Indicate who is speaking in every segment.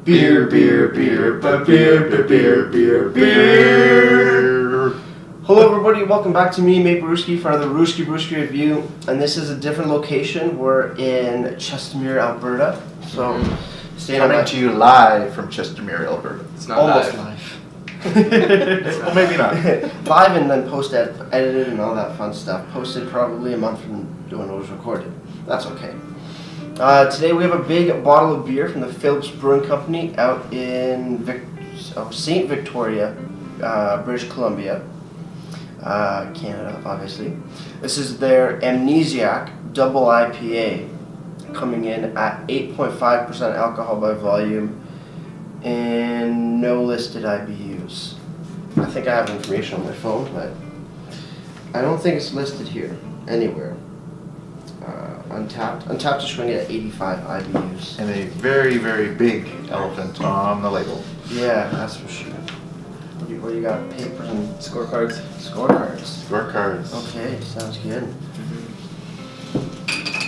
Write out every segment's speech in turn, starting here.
Speaker 1: Beer, beer, beer, but beer, beer, beer, beer. Hello everybody, welcome back to me, DaddyRuski, for another Ruski Brewski review. And this is a different location. We're in Chestermere, Alberta. So, staying
Speaker 2: coming to you live from Chestermere, Alberta.
Speaker 1: It's not almost live.
Speaker 2: Well, maybe not.
Speaker 1: Live and then edited and all that fun stuff. Posted probably a month from when it was recorded. That's okay. Today we have a big bottle of beer from the Phillips Brewing Company out in St. Victoria, British Columbia, Canada, obviously. This is their Amnesiac Double IPA, coming in at 8.5% alcohol by volume and no listed IBUs. I think I have information on my phone, but I don't think it's listed here anywhere. Untapped is showing it at 85 IBUs.
Speaker 2: And a very, very big elephant on the label.
Speaker 1: Yeah, that's for sure. What do you got? Papers and
Speaker 3: Scorecards.
Speaker 1: Scorecards.
Speaker 2: Scorecards.
Speaker 1: Okay, sounds good.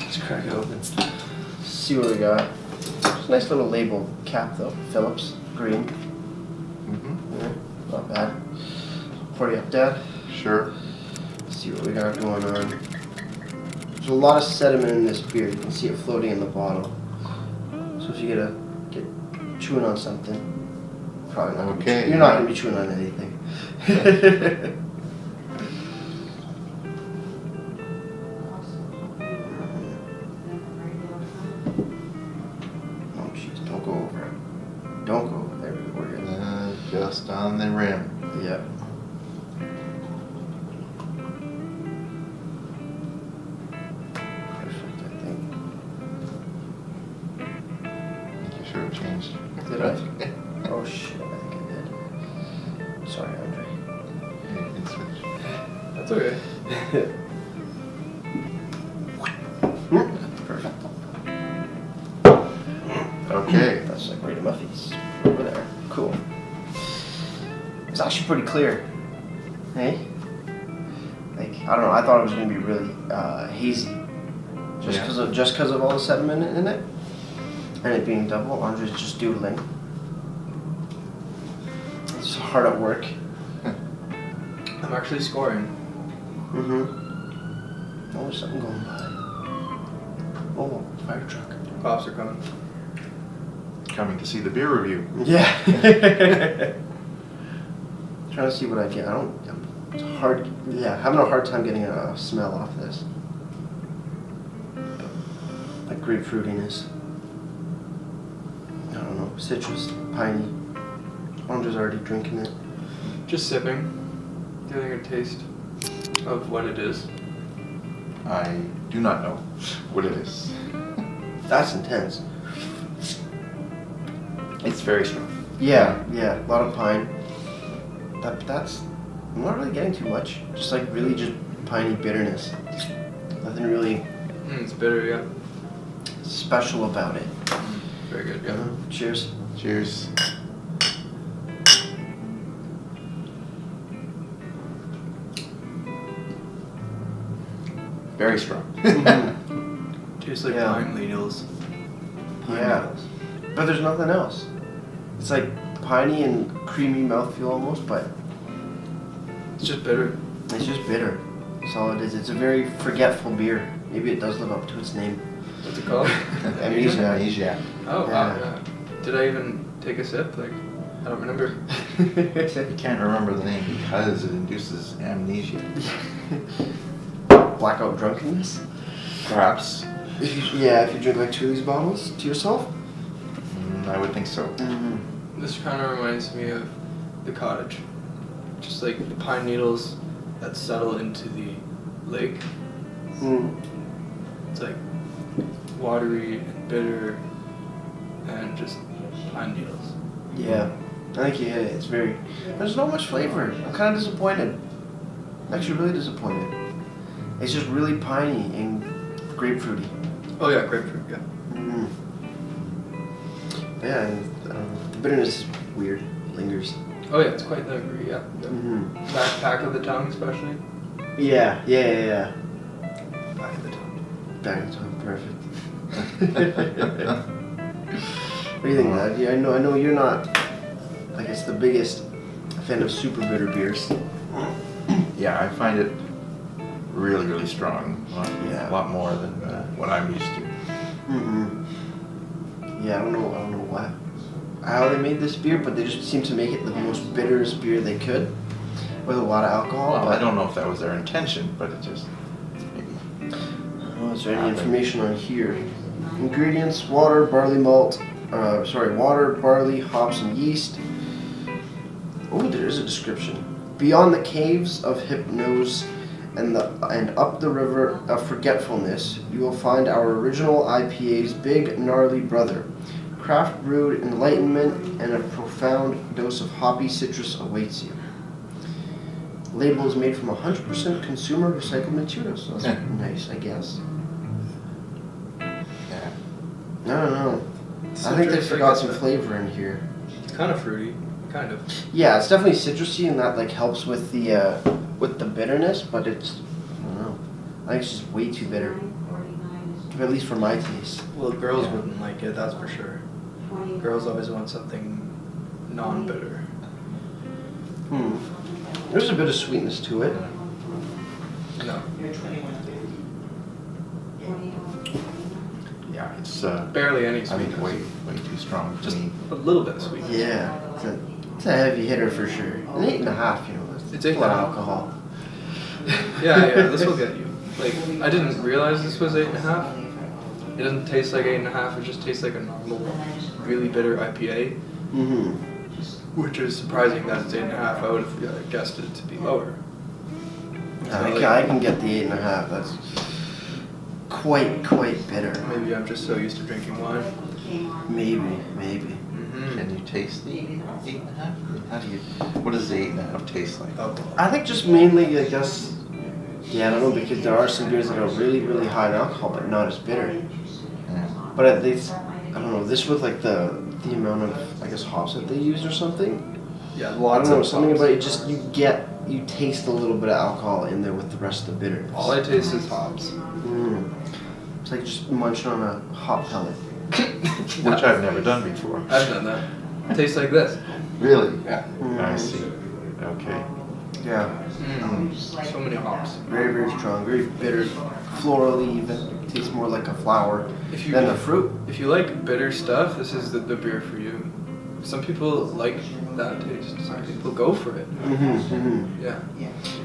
Speaker 1: Let's crack it open. See what we got. It's a nice little label cap though. Phillips, green. Yeah, not bad. Party up, Dad.
Speaker 2: Sure.
Speaker 1: See what we got going on. There's a lot of sediment in this beer. You can see it floating in the bottle. So if you get chewing on something, probably not.
Speaker 2: Okay.
Speaker 1: You're not gonna be chewing on anything. Oh jeez, don't go over it. Don't go over there. We're good.
Speaker 2: Just on the rim.
Speaker 1: Yep.
Speaker 2: Sure it changed.
Speaker 1: Did I? Oh shit, I think I did. Sorry, Andrei.
Speaker 2: You can switch.
Speaker 3: That's okay.
Speaker 1: Perfect.
Speaker 2: Okay.
Speaker 1: That's like Rita Muffy's over there. Cool. It's actually pretty clear. Hey? Like, I don't know, I thought it was going to be really hazy. Just because of all the sediment in it. And it being double, Andrei's just doodling. It's hard at work.
Speaker 3: I'm actually scoring.
Speaker 1: Oh, there's something going by. Oh, fire truck.
Speaker 3: Cops are coming.
Speaker 2: Coming to see the beer review.
Speaker 1: Yeah. Trying to see what I get. It's hard. Yeah, having a hard time getting a smell off this. Like grapefruitiness. I don't know, citrus, piney. Andrei's already drinking it.
Speaker 3: Just sipping. Getting a taste of what it is.
Speaker 2: I do not know what it is.
Speaker 1: That's intense.
Speaker 2: It's very strong.
Speaker 1: Yeah, a lot of pine. That's, I'm not really getting too much. Just like really just piney bitterness. Nothing really
Speaker 3: It's bitter, yeah.
Speaker 1: special about it.
Speaker 3: Very good, yeah.
Speaker 1: Cheers.
Speaker 2: Cheers. Very strong.
Speaker 3: Tastes like
Speaker 1: Yeah.
Speaker 3: pine needles.
Speaker 1: Yeah. But there's nothing else. It's like piney and creamy mouthfeel almost, but
Speaker 3: It's just bitter.
Speaker 1: it's just bitter. That's all it is. It's a very forgetful beer. Maybe it does live up to its name.
Speaker 3: What's it called?
Speaker 1: Amnesia.
Speaker 3: Oh,
Speaker 1: Yeah.
Speaker 3: wow, yeah. Did I even take a sip? Like, I don't remember.
Speaker 2: You can't remember the name because it induces amnesia.
Speaker 1: Blackout drunkenness?
Speaker 2: Perhaps.
Speaker 1: If you drink like 2 of these bottles to yourself?
Speaker 2: I would think so.
Speaker 3: This kind of reminds me of the cottage. Just like the pine needles that settle into the lake. It's like watery and bitter and just pine needles.
Speaker 1: Yeah. I think you hit it. It's very... There's not much flavor. I'm kind of disappointed. I'm actually really disappointed. It's just really piney and grapefruity.
Speaker 3: Oh yeah, grapefruit, yeah.
Speaker 1: Yeah, and the bitterness is weird. Lingers.
Speaker 3: Oh yeah, it's quite lingering, yeah. Back of the tongue especially.
Speaker 1: Yeah.
Speaker 3: Back of the tongue.
Speaker 1: Back of the tongue, perfect. What do you think, Dad? Yeah, I know you're not, I guess, the biggest fan of super bitter beers.
Speaker 2: Yeah, I find it really, really strong.
Speaker 1: Yeah.
Speaker 2: A lot more than what I'm used to.
Speaker 1: Yeah, I don't know how they made this beer, but they just seem to make it the most bitterest beer they could, with a lot of alcohol.
Speaker 2: Well,
Speaker 1: but
Speaker 2: I don't know if that was their intention, but it just maybe.
Speaker 1: Oh, is there any information on here? Ingredients: water, barley malt. Water, barley, hops, and yeast. Oh, there is a description. Beyond the caves of Hypnose and up the river of Forgetfulness, you will find our original IPA's big gnarly brother. Craft brewed enlightenment and a profound dose of hoppy citrus awaits you. Label is made from 100% consumer recycled material, so that's nice, I guess.
Speaker 2: Yeah.
Speaker 1: I don't know. I think they forgot some flavor in here.
Speaker 3: It's kind of fruity, kind of.
Speaker 1: Yeah, it's definitely citrusy, and that like helps with the bitterness. But it's, I don't know. I think it's just way too bitter, at least for my taste.
Speaker 3: Well, girls wouldn't like it, that's for sure. Girls always want something non-bitter.
Speaker 1: There's a bit of sweetness to it.
Speaker 3: No.
Speaker 2: Yeah, it's
Speaker 3: Barely any
Speaker 2: I
Speaker 3: sweetness.
Speaker 2: think way too strong to
Speaker 3: Just
Speaker 2: me.
Speaker 3: a little bit of sweetness.
Speaker 1: Yeah, it's a heavy hitter for sure. An 8.5, you know.
Speaker 3: It's
Speaker 1: a
Speaker 3: 8.5.
Speaker 1: lot of alcohol.
Speaker 3: Yeah, this will get you. Like, I didn't realize this was 8.5. It doesn't taste like 8.5, it just tastes like a normal, really bitter IPA. Which is surprising that it's 8.5. I would have guessed it to be lower.
Speaker 1: I can get the 8.5. That's quite bitter.
Speaker 3: Maybe I'm just so used to drinking wine.
Speaker 1: Maybe.
Speaker 2: Can you taste the 8.5? How do you? What does the 8.5 taste like?
Speaker 3: Alcohol.
Speaker 1: I think just mainly, I guess. Yeah, I don't know, because there are some beers that are really, really high in alcohol, but not as bitter.
Speaker 2: Yeah.
Speaker 1: But at least, I don't know, this with like the amount of, I guess, hops that they used or something.
Speaker 3: Yeah,
Speaker 1: I
Speaker 3: lots
Speaker 1: don't know,
Speaker 3: of
Speaker 1: something
Speaker 3: hops.
Speaker 1: about it, just you taste a little bit of alcohol in there with the rest of the bitterness.
Speaker 3: All I taste is hops.
Speaker 1: It's like just munching on a hop pellet.
Speaker 2: Which I've never done before.
Speaker 3: I've done that. It tastes like this.
Speaker 2: Really?
Speaker 3: Yeah.
Speaker 2: I see. Okay.
Speaker 1: Yeah.
Speaker 3: So many hops.
Speaker 1: Very, very strong, very bitter, florally even. Tastes more like a flower than a fruit.
Speaker 3: If you like bitter stuff, this is the beer for you. Some people like that taste. Some people go for it. Yeah.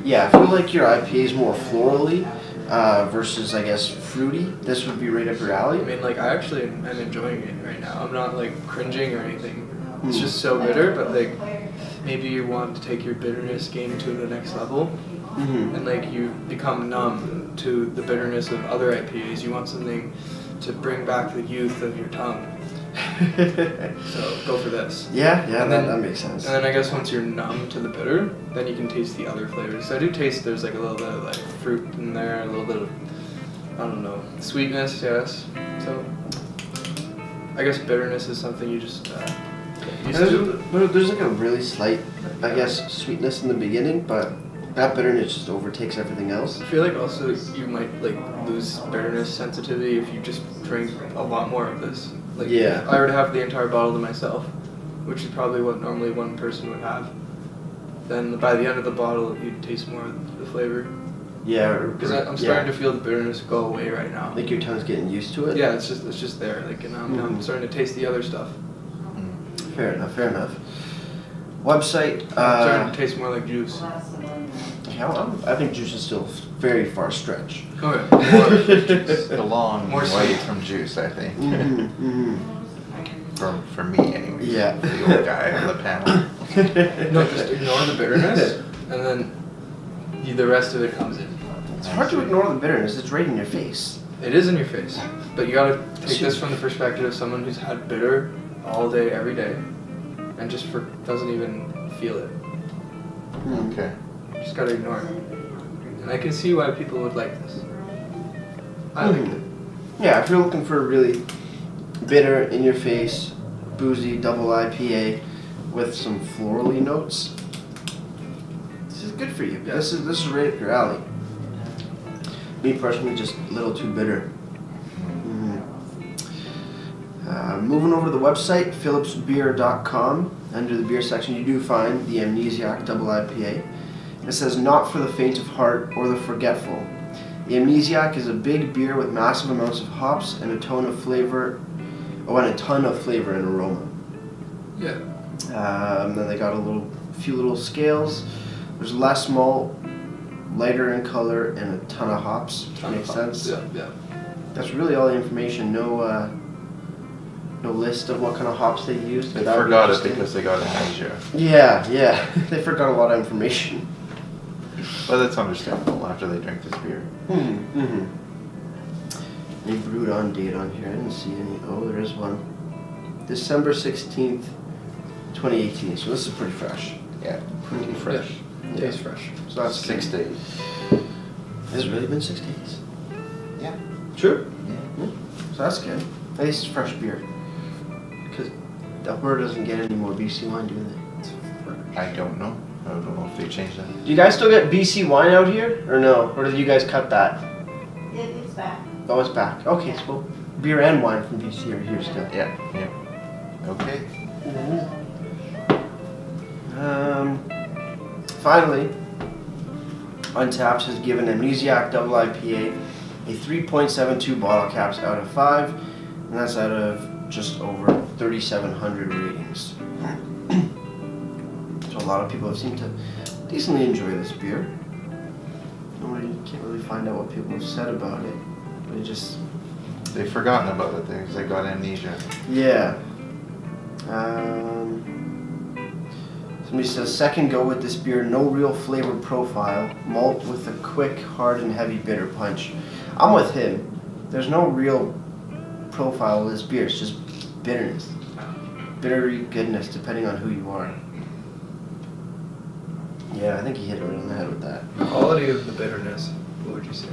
Speaker 1: Yeah, I feel like your IPA is more florally versus, I guess, fruity. This would be right up your alley.
Speaker 3: I mean, like, I actually am enjoying it right now. I'm not, like, cringing or anything. It's just so bitter, but, like, maybe you want to take your bitterness game to the next level. And, like, you become numb to the bitterness of other IPAs. You want something to bring back the youth of your tongue. So, go for this.
Speaker 1: Yeah,
Speaker 3: And then-
Speaker 1: that makes sense.
Speaker 3: And then I guess once you're numb to the bitter, then you can taste the other flavors. So I do taste there's like a little bit of like fruit in there, a little bit of, I don't know, sweetness, yes. So I guess bitterness is something you just get used to.
Speaker 1: There's like a really slight, I guess, sweetness in the beginning, but that bitterness just overtakes everything else.
Speaker 3: I feel like also you might like lose bitterness sensitivity if you just drink a lot more of this. Like,
Speaker 1: Yeah.
Speaker 3: if I were to have the entire bottle to myself, which is probably what normally one person would have, then by the end of the bottle you'd taste more of the flavor.
Speaker 1: Yeah.
Speaker 3: Because I'm starting to feel the bitterness go away right now.
Speaker 1: Like your tongue's getting used to it?
Speaker 3: Yeah, it's just there. Like, and I'm starting to taste the other stuff.
Speaker 1: Fair enough. Website.
Speaker 3: I'm starting to taste more like juice.
Speaker 1: Yeah, well, I think juice is still very far stretch.
Speaker 3: Okay.
Speaker 2: It's a long
Speaker 3: More
Speaker 2: way
Speaker 3: sweet.
Speaker 2: from juice, I think. For me, anyway.
Speaker 1: Yeah.
Speaker 2: The old guy on the panel.
Speaker 3: No, just ignore the bitterness, and then the rest of it comes in.
Speaker 1: It's hard to ignore the bitterness. It's right in your face.
Speaker 3: It is in your face, but you gotta take this from the perspective of someone who's had bitter all day, every day, and just doesn't even feel it.
Speaker 2: Okay.
Speaker 3: Just gotta ignore it. And I can see why people would like this. I like it.
Speaker 1: Yeah, if you're looking for a really bitter, in your face, boozy double IPA with some florally notes, this is good for you.
Speaker 3: Yeah.
Speaker 1: This is right up your alley. Me personally, just a little too bitter. Moving over to the website, phillipsbeer.com. Under the beer section, you do find the Amnesiac Double IPA. It says, not for the faint of heart or the forgetful. The Amnesiac is a big beer with massive amounts of hops and a ton of flavor and aroma.
Speaker 3: Yeah.
Speaker 1: Then they got a few little scales. There's less malt, lighter in color, and a ton of hops. Makes sense.
Speaker 3: Yeah.
Speaker 1: That's really all the information. No list of what kind of hops they used.
Speaker 2: They forgot it because they got amnesia.
Speaker 1: Yeah. They forgot a lot of information.
Speaker 2: But that's understandable after they drink this beer.
Speaker 1: Any brewed on date on here? I didn't see any. Oh, there is one. December 16th, 2018. So this is pretty fresh.
Speaker 2: Yeah, pretty fresh.
Speaker 1: Yeah.
Speaker 3: Tastes fresh.
Speaker 1: So that's
Speaker 2: 6 days.
Speaker 1: Has it really been 6 days?
Speaker 2: Yeah.
Speaker 1: True.
Speaker 2: Yeah.
Speaker 1: So that's good. At least it's fresh beer. Because Alberta doesn't get any more BC wine, do they?
Speaker 3: It's fresh.
Speaker 2: I don't know. I don't know if they changed that.
Speaker 1: Do you guys still get BC wine out here? Or no? Or did you guys cut that?
Speaker 4: It's back.
Speaker 1: Oh, it's back. Okay, so beer and wine from BC are here still.
Speaker 2: Yeah. Okay.
Speaker 1: Finally, Untapped has given Amnesiac Double IPA a 3.72 bottle caps out of 5, and that's out of just over 3,700 ratings. So a lot of people have seemed to decently enjoy this beer. Nobody can't really find out what people have said about it. They just
Speaker 2: They've forgotten about it. They got amnesia.
Speaker 1: yeah. Somebody says, second go with this beer, no real flavor profile, malt with a quick, hard, and heavy bitter punch. I'm with him. There's no real profile of this beer, it's just bitterness. Bittery goodness, depending on who you are. Yeah, I think he hit it right on the head with that.
Speaker 3: The quality of the bitterness, what would you say?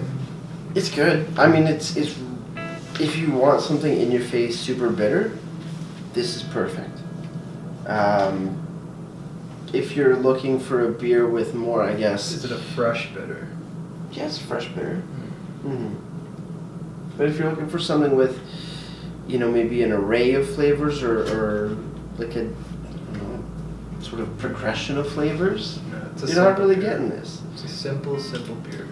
Speaker 1: It's good. I mean, it's if you want something in your face super bitter, this is perfect. If you're looking for a beer with more, I guess.
Speaker 3: Is it a fresh bitter?
Speaker 1: Yes, fresh bitter. But if you're looking for something with, maybe an array of flavors or like a sort of progression of flavors,
Speaker 3: No,
Speaker 1: you're not really
Speaker 3: beer.
Speaker 1: getting this.
Speaker 3: It's a simple beer.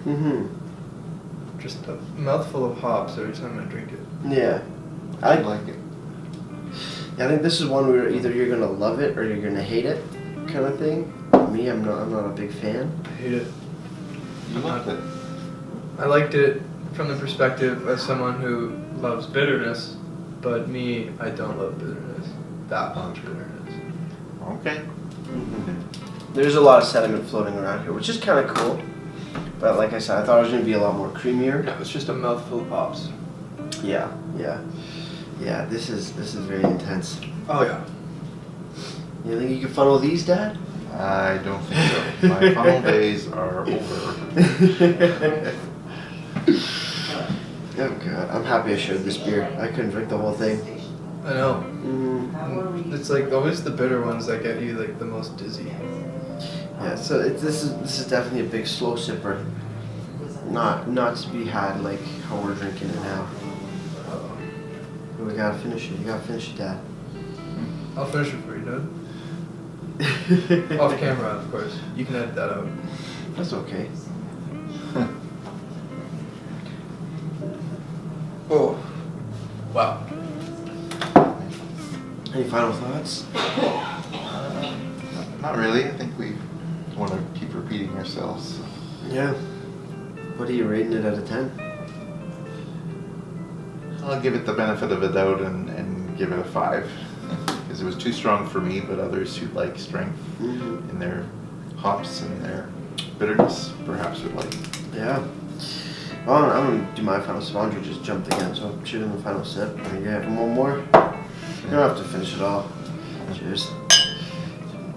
Speaker 3: Just a mouthful of hops every time I drink it.
Speaker 1: Yeah.
Speaker 2: I like it.
Speaker 1: I think this is one where either you're gonna love it or you're gonna hate it, kind of thing. Me, I'm not a big fan.
Speaker 3: I hate it.
Speaker 2: You liked it.
Speaker 3: I liked it from the perspective of someone who loves bitterness, but me, I don't love bitterness. That much bitterness.
Speaker 2: Okay.
Speaker 1: There's a lot of sediment floating around here, which is kind of cool. But like I said, I thought it was gonna be a lot more creamier.
Speaker 3: No, it's just a mouthful of hops.
Speaker 1: Yeah. This is very intense.
Speaker 3: Oh yeah.
Speaker 1: You think you can funnel these, Dad?
Speaker 2: I don't think so. My funnel days are over.
Speaker 1: Oh god, I'm happy I shared this beer. I couldn't drink the whole thing.
Speaker 3: I know. It's like always the bitter ones that get you like the most dizzy.
Speaker 1: Yeah, so this is definitely a big slow sipper. Not to be had like how we're drinking it now. But we gotta finish it. You gotta finish it, Dad.
Speaker 3: I'll finish it for you, Dad. Off camera, of course. You can edit that out.
Speaker 1: That's okay.
Speaker 3: Oh. Wow.
Speaker 1: Any final thoughts?
Speaker 2: Not really. I think we want to keep repeating ourselves.
Speaker 1: Yeah. What are you rating it out of 10?
Speaker 2: I'll give it the benefit of a doubt and give it a 5. Because it was too strong for me, but others who like strength in their hops and their bitterness perhaps would like.
Speaker 1: Yeah. Well, I'm gonna do my final sip. Andrei just jumped again, so I'm shooting the final sip. Are you having one more? You don't have to finish it all. Cheers. I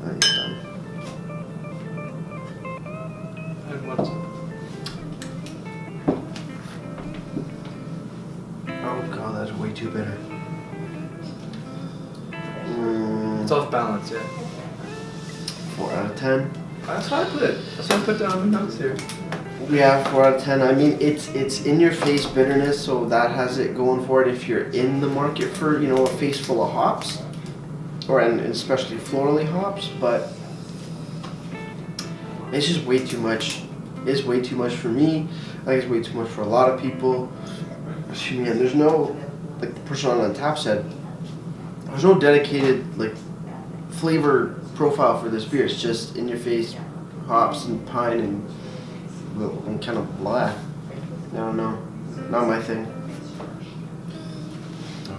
Speaker 1: think it's done.
Speaker 3: And what's
Speaker 1: Oh god, that's way too bitter.
Speaker 3: It's off balance, yeah.
Speaker 1: 4 out of 10.
Speaker 3: That's what I put. That's what I put down in the notes here.
Speaker 1: Yeah, 4 out of 10. I mean, it's in your face bitterness, so that has it going for it if you're in the market for, you know, a face full of hops, and especially florally hops, but it's just way too much. It's way too much for me. I think it's way too much for a lot of people. Excuse me, and there's no, like the person on tap said, there's no dedicated like flavor profile for this beer. It's just in your face hops and pine and kind of blah. I don't know. Not my thing.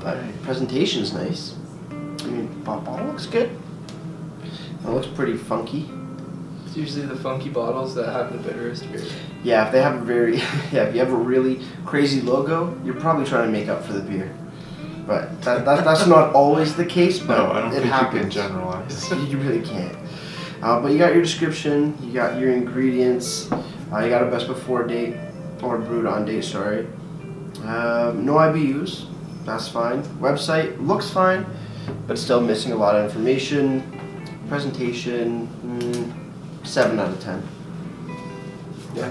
Speaker 1: But presentation's nice. I mean, bottle looks good. It looks pretty funky.
Speaker 3: It's usually the funky bottles that have the bitterest beer.
Speaker 1: Yeah, if they have if you have a really crazy logo, you're probably trying to make up for the beer. But that's not always the case, but
Speaker 2: No, I don't
Speaker 1: it
Speaker 2: think
Speaker 1: happens.
Speaker 2: you can generalize.
Speaker 1: You really can't. But you got your description, you got your ingredients, you got a best before date, or brewed on date, sorry. No IBUs, that's fine. Website looks fine, but still missing a lot of information. Presentation, 7 out of 10. Yeah.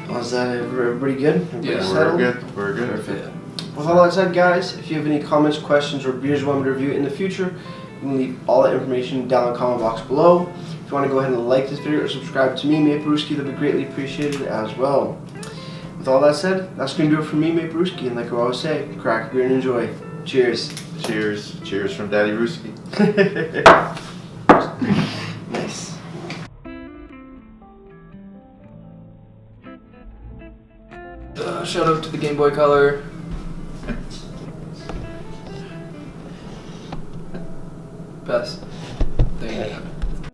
Speaker 1: Was that everybody good? Everybody
Speaker 3: Yeah.
Speaker 1: settled?
Speaker 2: We're good.
Speaker 1: Perfect. With all that said, guys, if you have any comments, questions, or beers you want me to review in the future, you can leave all that information down in the comment box below. If you want to go ahead and like this video or subscribe to me, DaddyRuski, that would be greatly appreciated as well. With all that said, that's going to do it for me, DaddyRuski, and like I always say, crack a beer and enjoy. Cheers.
Speaker 2: Cheers. Cheers from DaddyRuski.
Speaker 1: Nice.
Speaker 3: Shout out to the Game Boy Color.